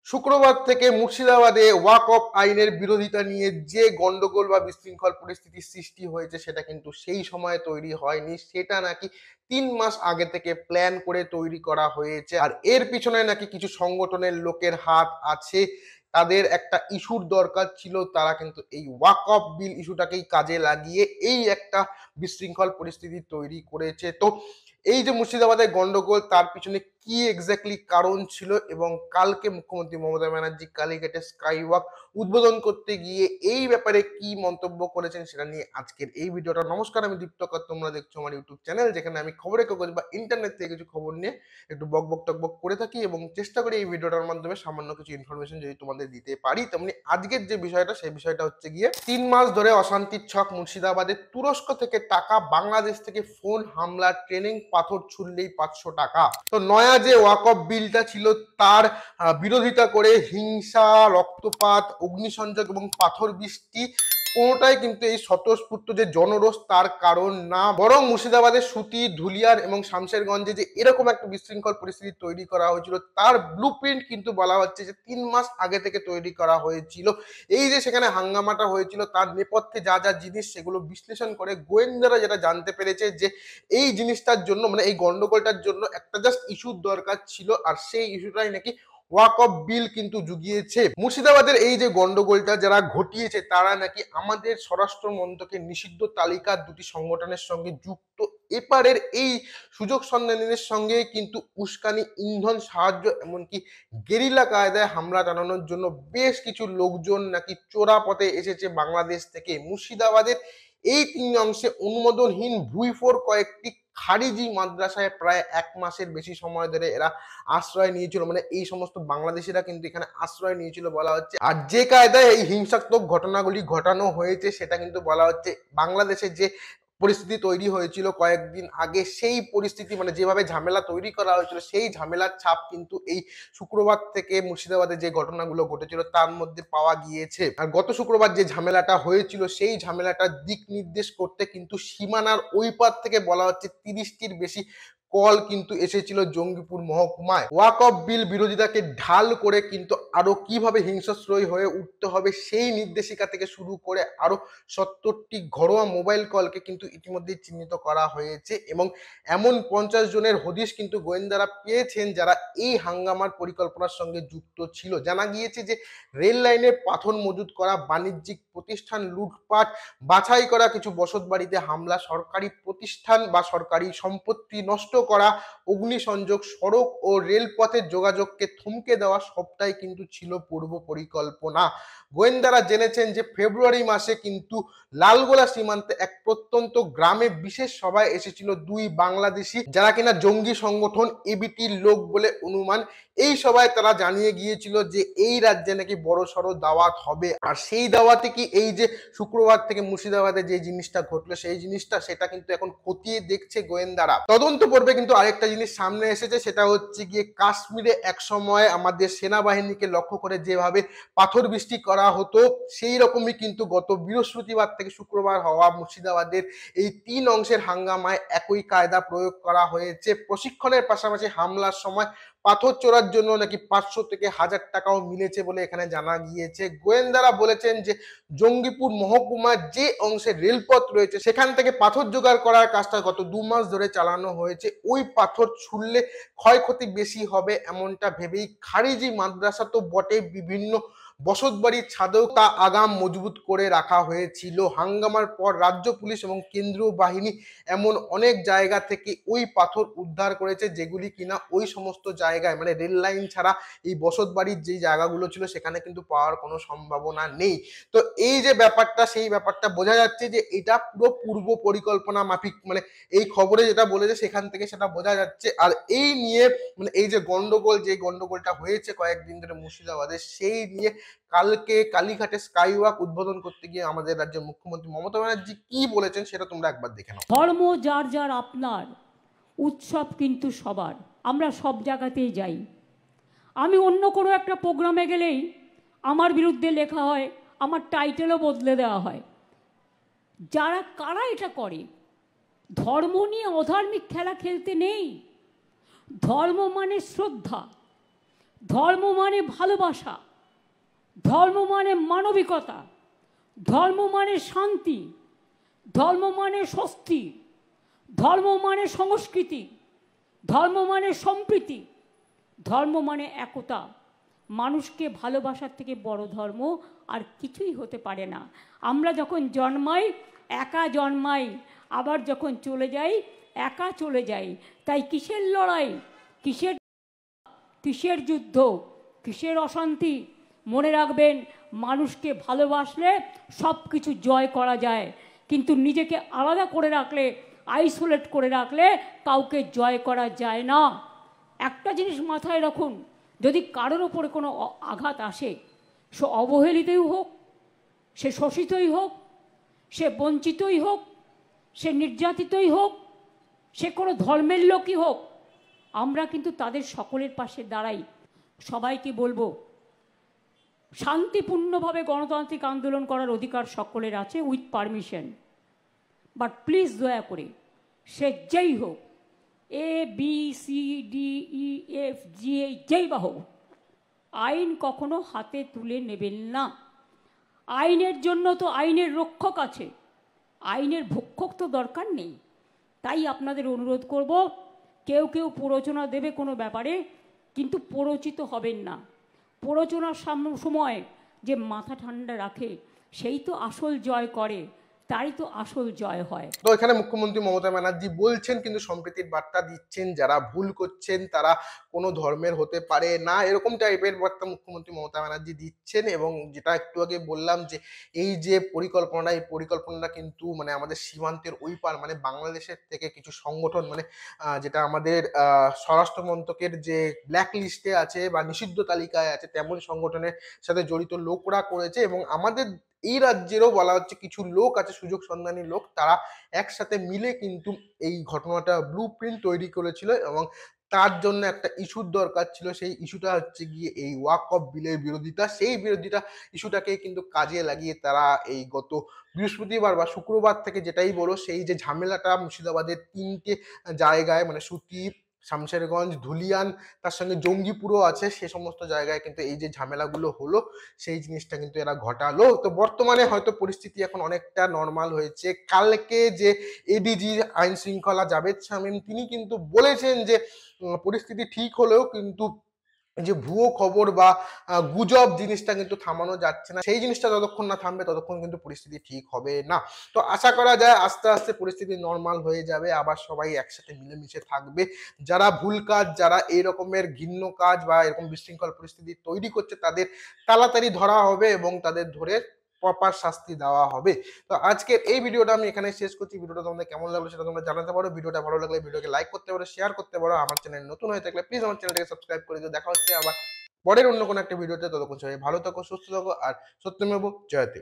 শুক্রবার থেকে মুর্শিদাবাদে ওয়াকফ আইনের বিরোধিতা নিয়ে যে গন্ডগোল বা বিশৃঙ্খল পরিস্থিতির সৃষ্টি হয়েছে সেটা কিন্তু সেই সময় তৈরি হয়নি, সেটা নাকি 3 মাস আগে থেকে প্ল্যান করে তৈরি করা হয়েছে। আর এর পিছনে নাকি কিছু সংগঠনের লোকের হাত আছে। তাদের একটা ইস্যুর দরকার ছিল, তারা কিন্তু এই ওয়াকফ বিল ইস্যুটাকেই কাজে লাগিয়ে এই একটা বিশৃঙ্খল পরিস্থিতি তৈরি করেছে। তো এই যে মুর্শিদাবাদের গন্ডগোল, তার পিছনে কি এক্স্যাক্টলি কারণ ছিল এবং কালকে মুখ্যমন্ত্রী মমতা ব্যানার্জি কালীঘাটে স্কাই ওয়াক উদ্বোধন করতে গিয়ে এই ব্যাপারে কি মন্তব্য করেছেন সেটা নিয়ে আজকের এই ভিডিওটা। নমস্কার, আমি দীপ্তকর, তোমরা দেখছো আমার ইউটিউব চ্যানেল, যেখানে আমি খবরের কাগজ বা ইন্টারনেট থেকে কিছু খবর নিয়ে একটু বকবক টকবক করে থাকি এবং চেষ্টা করি এই ভিডিওটার মাধ্যমে সামান্য কিছু ইনফরমেশন যদি তোমাদের দিতে পারি। তেমনি আজকের যে বিষয়টা, সেই বিষয়টা হচ্ছে গিয়ে 3 মাস ধরে অশান্তির ছক মুর্শিদাবাদে। তুরস্ক থেকে টাকা, বাংলাদেশ থেকে ফোন হামলা, ট্রেনিং, পাথর ছুড়লেই 500 টাকা। তো নয়া যে ওয়াকফ বিলটা ছিল তার বিরোধিতা করে হিংসা, রক্তপাত, অগ্নিসংযোগ এবং পাথর বৃষ্টি কোনোটাই কিন্তু এই স্বতঃস্ফূর্ত যে জনরোষ তার কারণ না, বরং মুর্শিদাবাদের সুতি, ধুলিয়ার এবং শামশেরগঞ্জে যে এরকম একটা বিশৃঙ্খল পরিস্থিতি তৈরি করা হয়েছিল তার ব্লুপ্রিন্ট কিন্তু বলা হচ্ছে যে 3 মাস আগে থেকে তৈরি করা হয়েছিল। এই যে সেখানে হাঙ্গামাটা হয়েছিল তার নেপথ্যে যা যা জিনিস, সেগুলো বিশ্লেষণ করে গোয়েন্দারা যেটা জানতে পেরেছে যে এই জিনিসটার জন্য, মানে এই গন্ডগোলটার জন্য একটা জাস্ট ইস্যুর দরকার ছিল, আর সেই ইস্যুটাই নাকি ওয়াকফ বিল কিন্তু জুগিয়েছে। মুর্শিদাবাদের এই যে গন্ডগোলটা যারা ঘটিয়েছে তারা নাকি আমাদের স্বরাষ্ট্র মন্ত্রকের নিষিদ্ধ তালিকার দুটি সংগঠনের সঙ্গে যুক্ত। এপারের এই সুযোগ সন্ধানীদের সঙ্গে কিন্তু উস্কানি, ইন্ধন, সাহায্য, এমনকি গেরিলা কায়দায় হামলা চালানোর জন্য বেশ কিছু লোকজন নাকি চোরা পথে এসেছে বাংলাদেশ থেকে। মুর্শিদাবাদের এই 3 অংশে অনুমোদনহীন ভুইফোর কয়েকটি খারিজি মাদ্রাসায় প্রায় 1 মাসের বেশি সময় ধরে এরা আশ্রয় নিয়েছিল, মানে এই সমস্ত বাংলাদেশিরা কিন্তু এখানে আশ্রয় নিয়েছিল বলা হচ্ছে। আর যে কায়দায় এই হিংসাত্মক ঘটনাগুলি ঘটানো হয়েছে সেটা কিন্তু বলা হচ্ছে বাংলাদেশে যে পরিস্থিতি তৈরি হয়েছিল কয়েকদিন আগে, সেই পরিস্থিতি, মানে যেভাবে ঝামেলা তৈরি করা হয়েছিল সেই ঝামেলার ছাপ কিন্তু এই শুক্রবার থেকে মুর্শিদাবাদে যে ঘটনাগুলো ঘটেছিল তার মধ্যে পাওয়া গিয়েছে। আর গত শুক্রবার যে ঝামেলাটা হয়েছিল সেই ঝামেলাটার দিক নির্দেশ করতে কিন্তু সীমানার ওই পার থেকে বলা হচ্ছে 30টির বেশি কল কিন্তু এসেছিল জঙ্গিপুর মহকুমায়। ওয়াকফ বিল বিরোধিতাকে ঢাল করে কিন্তু আরো কিভাবে হিংস্রই হয়ে উঠতে হবে সেই নির্দেশিকা থেকে শুরু করে আরো 70টি ঘরোয়া মোবাইল কলকে কিন্তু ইতিমধ্যেই চিহ্নিত করা হয়েছে এবং এমন 50 জনের হদিশ কিন্তু গোয়েন্দারা পেয়েছেন যারা এই হাঙ্গামার পরিকল্পনার সঙ্গে যুক্ত ছিল। জানা গিয়েছে যে রেল লাইনে পাথর মজুত করা, বাণিজ্যিক প্রতিষ্ঠান লুটপাট, বাছাই করা কিছু বসত বাড়িতে হামলা, সরকারি প্রতিষ্ঠান বা সরকারি সম্পত্তি নষ্ট করা, অগ্নিসংযোগ, সড়ক ও রেলপথের যোগাযোগকে থমকে দেওয়া সবটাই কিন্তু ছিল পূর্ব পরিকল্পনা। গোয়েন্দারা জেনেছেন যে ফেব্রুয়ারি মাসে কিন্তু লালগোলা সীমান্তে এক প্রত্যন্ত গ্রামে বিশেষ সভায় এসেছিল 2 বাংলাদেশি, যারা কিনা জঙ্গি সংগঠন এবিটির লোক বলে অনুমান। এই সভায় তারা জানিয়ে গিয়েছিল যে এই রাজ্যে নাকি বড় সড়ো দাওয়াত হবে, আর সেই দাওয়াতে কি এই যে শুক্রবার থেকে মুর্শিদাবাদে যে জিনিসটা ঘটলো সেই জিনিসটা, সেটা কিন্তু এখন খতিয়ে দেখছে গোয়েন্দারা। তদন্ত পর্বে কিন্তু আরেকটা জিনিস সামনে এসেছে, সেটা হচ্ছে গিয়ে কাশ্মীরে এক সময় আমাদের সেনাবাহিনীকে লক্ষ্য করে যেভাবে পাথর বৃষ্টি করা হতো সেই রকমই কিন্তু গত বৃহস্পতিবার থেকে শুক্রবার হওয়া মুর্শিদাবাদের এই 3 অংশের হাঙ্গামায় একই কায়দা প্রয়োগ করা হয়েছে। প্রশিক্ষণের পাশাপাশি হামলার সময় পাথর চোরার জন্য নাকি 500 থেকে 1000 টাকাও মিলেছে বলে এখানে জানা গিয়েছে। গোয়েন্দারা বলেছেন যে জঙ্গিপুর মহকুমার যে অংশে রেলপথ রয়েছে সেখান থেকে পাথর জোগাড় করার কাজটা গত 2 মাস ধরে চালানো হয়েছে। ওই পাথর ছুড়লে ক্ষয়ক্ষতি বেশি হবে এমনটা ভেবেই খারিজি মাদ্রাসা তো বটে, বিভিন্ন বসত বাড়ির ছাদেও তা আগাম মজবুত করে রাখা হয়েছিল। হাঙ্গামার পর রাজ্য পুলিশ এবং কেন্দ্রীয় বাহিনী এমন অনেক জায়গা থেকে ওই পাথর উদ্ধার করেছে যেগুলি কিনা ওই সমস্ত জায়গায়, মানে রেল লাইন ছাড়া এই বসত বাড়ির যে জায়গাগুলো ছিল সেখানে কিন্তু পাওয়ার কোনো সম্ভাবনা নেই। তো এই যে ব্যাপারটা, সেই ব্যাপারটা বোঝা যাচ্ছে যে এটা পুরো পূর্ব পরিকল্পনা মাফিক, মানে এই খবরে যেটা বলেছে সেখান থেকে সেটা বোঝা যাচ্ছে। আর এই নিয়ে, মানে এই যে গন্ডগোল, যে গন্ডগোলটা হয়েছে কয়েকদিন ধরে মুর্শিদাবাদে, সেই নিয়ে কালকে কালীঘাটে স্কাই ওয়াক উদ্বোধন করতে গিয়ে আমাদের রাজ্যের মুখ্যমন্ত্রী মমতা ব্যানার্জি কি বলেছেন সেটা তোমরা একবার দেখে নাও। ধর্ম যার যার আপনার, উৎসব কিন্তু সবার। আমরা সব জায়গাতেই যাই। আমি অন্য কোনো একটা প্রোগ্রামে গেলেই আমার বিরুদ্ধে লেখা হয়, আমার টাইটেলও বদলে দেওয়া হয়। কারা এটা করে? ধর্ম নিয়ে অধার্মিক খেলা খেলতে নেই। ধর্ম মানে শ্রদ্ধা, ধর্ম মানে ভালোবাসা, ধর্ম মানে মানবিকতা, ধর্ম মানে শান্তি, ধর্ম মানে স্বস্তি, ধর্ম মানে সংস্কৃতি, ধর্ম মানে সম্প্রীতি, ধর্ম মানে একতা। মানুষকে ভালোবাসার থেকে বড় ধর্ম আর কিছুই হতে পারে না। আমরা যখন জন্মাই একা জন্মাই, আবার যখন চলে যাই একা চলে যাই। তাই কিসের লড়াই, কিসের কিসের যুদ্ধ, কিসের অশান্তি? মনে রাখবেন, মানুষকে ভালোবাসলে সব কিছু জয় করা যায়, কিন্তু নিজেকে আলাদা করে রাখলে, আইসোলেট করে রাখলে কাউকে জয় করা যায় না। একটা জিনিস মাথায় রাখুন, যদি কারোর ওপরে কোনো আঘাত আসে, সে অবহেলিতই হোক, সে শোষিতই হোক, সে বঞ্চিতই হোক, সে নির্যাতিতই হোক, সে কোনো ধর্মের লোকই হোক, আমরা কিন্তু তাদের সকলের পাশে দাঁড়াই। সবাইকে বলবো, শান্তিপূর্ণভাবে গণতান্ত্রিক আন্দোলন করার অধিকার সকলের আছে, উইথ পারমিশন। বাট প্লিজ দয়া করে, সে যেই হোক, ABCDEFGA যেই বা হোক, আইন কখনো হাতে তুলে নেবেন না। আইনের জন্য তো আইনের রক্ষক আছে, আইনের ভক্ষক তো দরকার নেই। তাই আপনাদের অনুরোধ করব, কেউ কেউ প্ররোচনা দেবে কোনো ব্যাপারে, কিন্তু প্ররোচিত হবেন না। প্ররোচনার সময় যে মাথা ঠান্ডা রাখে সেই তো আসল জয় করে, তাই তো আসল জয় হয়। তো এখানে মুখ্যমন্ত্রী মমতা ব্যানার্জি বলছেন, কিন্তু সম্প্রীতির বার্তা দিচ্ছেন, যারা ভুল করছেন তারা কোনো ধর্মের হতে পারে না, এরকম টাইপের বার্তা মুখ্যমন্ত্রী মমতা ব্যানার্জি দিচ্ছেন। এবং যেটা একটু আগে বললাম যে এই যে পরিকল্পনা, এই পরিকল্পনাটা কিন্তু মানে আমাদের সীমান্তের ওই পার মানে বাংলাদেশের থেকে কিছু সংগঠন মানে যেটা আমাদের স্বরাষ্ট্র মন্ত্রকের যে ব্ল্যাক লিস্টে আছে বা নিষিদ্ধ তালিকায় আছে, তেমন সংগঠনের সাথে জড়িত লোকরা করেছে। এবং আমাদের এই রাজ্যেরও বলা হচ্ছে কিছু লোক আছে, সুযোগ সন্ধানী লোক, তারা একসাথে মিলে কিন্তু এই ঘটনাটা ব্লু প্রিন্ট তৈরি করেছিল। এবং তার জন্য একটা ইস্যুর দরকার ছিল, সেই ইস্যুটা হচ্ছে গিয়ে এই ওয়াকফ বিলের বিরোধিতা। সেই বিরোধিতা ইস্যুটাকে কিন্তু কাজে লাগিয়ে তারা এই গত বৃহস্পতিবার বা শুক্রবার থেকে যেটাই বলো, সেই যে ঝামেলাটা মুর্শিদাবাদের 3টে জায়গায় মানে সুতি, শামশেরগঞ্জ, ধুলিয়ান, তার সঙ্গে জঙ্গিপুরও আছে, সে সমস্ত জায়গায় কিন্তু এই যে ঝামেলাগুলো হলো সেই জিনিসটা কিন্তু এরা ঘটালো। তো বর্তমানে হয়তো পরিস্থিতি এখন অনেকটা নর্মাল হয়েছে। কালকে যে এডিজি আইন শৃঙ্খলা জাভেদ শামীম, তিনি কিন্তু বলেছেন যে পরিস্থিতি ঠিক হলেও কিন্তু যে ভুয়ো খবর বা গুজব জিনিসটা কিন্তু থামানো যাচ্ছে না। সেই জিনিসটা যতক্ষণ না থামবে ততক্ষণ কিন্তু পরিস্থিতি ঠিক হবে না। তো আশা করা যায় আস্তে আস্তে পরিস্থিতি নর্মাল হয়ে যাবে, আবার সবাই একসাথে মিলেমিশে থাকবে। যারা ভুল কাজ, যারা এই রকমের ঘৃণ্য কাজ বা এরকম বিশৃঙ্খল পরিস্থিতি তৈরি করছে, তাদের তাড়াতাড়ি ধরা হবে এবং তাদের ধরে প্রপার শাস্তি দেওয়া হবে। তো আজকের এই ভিডিওটা আমি এখানে শেষ করছি। ভিডিওটা তোমাদের কেমন লাগলো সেটা তোমরা জানাতে পারো। ভিডিওটা ভালো লাগলে ভিডিওকে লাইক করতে পারো, শেয়ার করতে পারো। আমার চ্যানেল নতুন হয়ে থাকলে প্লিজ আমার চ্যানেলটাকে সাবস্ক্রাইব করে দিও। দেখা হচ্ছে আবার পরের অন্য কোনো একটা ভিডিওতে। ততক্ষণ সবাই ভালো থাকো, সুস্থ থাকো, আর সত্যমেব জয়তে।